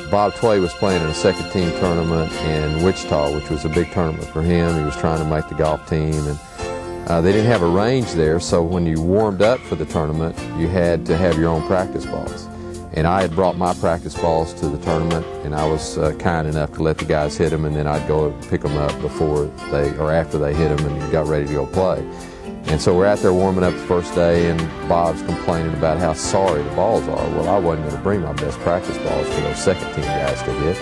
Bob Tway was playing in a second team tournament in Wichita, which was a big tournament for him. He was trying to make the golf team, and they didn't have a range there, so when you warmed up for the tournament, you had to have your own practice balls. And I had brought my practice balls to the tournament, and I was kind enough to let the guys hit them, and then I'd go pick them up before they, or after they hit them, and got ready to go play. And so we're out there warming up the first day, and Bob's complaining about how sorry the balls are. Well, I wasn't going to bring my best practice balls for those second team guys to hit,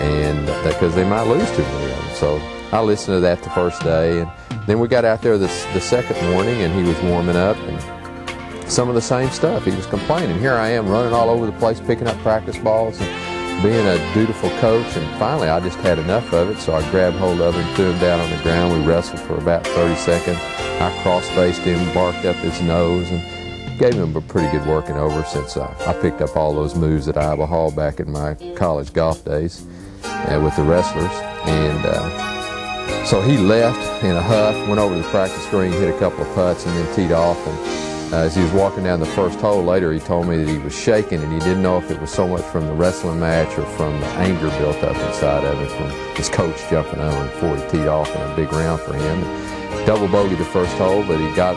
and because they might lose too many of them. So I listened to that the first day, and then we got out there the second morning, and he was warming up, and some of the same stuff. He was complaining. Here I am running all over the place, picking up practice balls and being a dutiful coach, and finally I just had enough of it, so I grabbed hold of him, threw him down on the ground. We wrestled for about 30 seconds. I cross-faced him, barked up his nose, and gave him a pretty good working over since I picked up all those moves at Iowa Hall back in my college golf days with the wrestlers. And so he left in a huff, went over to the practice green, hit a couple of putts, and then teed off. And as he was walking down the first hole later, he told me that he was shaking, and he didn't know if it was so much from the wrestling match or from the anger built up inside of it from his coach jumping on before he teed off in a big round for him. Double bogey the first hole, but he got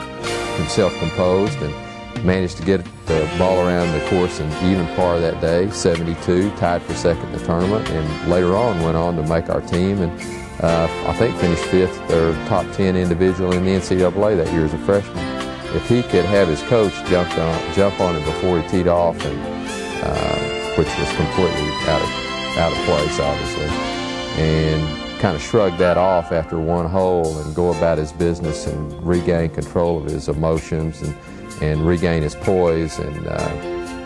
himself composed and managed to get the ball around the course in even par that day, 72, tied for second in the tournament, and later on went on to make our team, and I think finished fifth or top 10 individual in the NCAA that year as a freshman. If he could have his coach jump on him before he teed off, and which was completely out of place, obviously, and kind of shrug that off after one hole and go about his business and regain control of his emotions and regain his poise and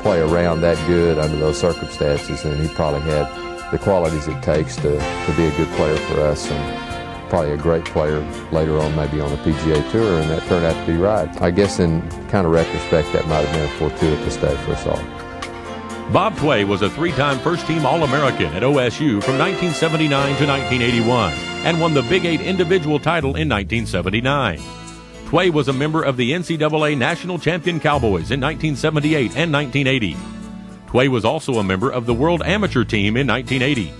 play around that good under those circumstances, then he probably had the qualities it takes to be a good player for us, and probably a great player later on, maybe on the PGA Tour, and that turned out to be right. I guess in kind of retrospect, that might have been a fortuitous day for us all. Bob Tway was a three-time first-team All-American at OSU from 1979 to 1981 and won the Big 8 individual title in 1979. Tway was a member of the NCAA National Champion Cowboys in 1978 and 1980. Tway was also a member of the World Amateur Team in 1980.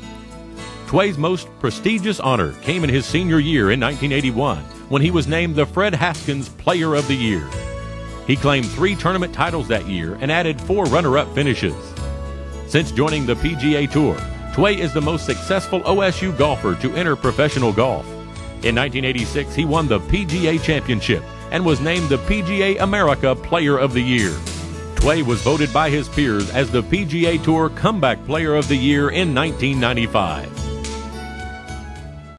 Tway's most prestigious honor came in his senior year in 1981 when he was named the Fred Haskins Player of the Year. He claimed 3 tournament titles that year and added 4 runner-up finishes. Since joining the PGA Tour, Tway is the most successful OSU golfer to enter professional golf. In 1986, he won the PGA Championship and was named the PGA America Player of the Year. Tway was voted by his peers as the PGA Tour Comeback Player of the Year in 1995.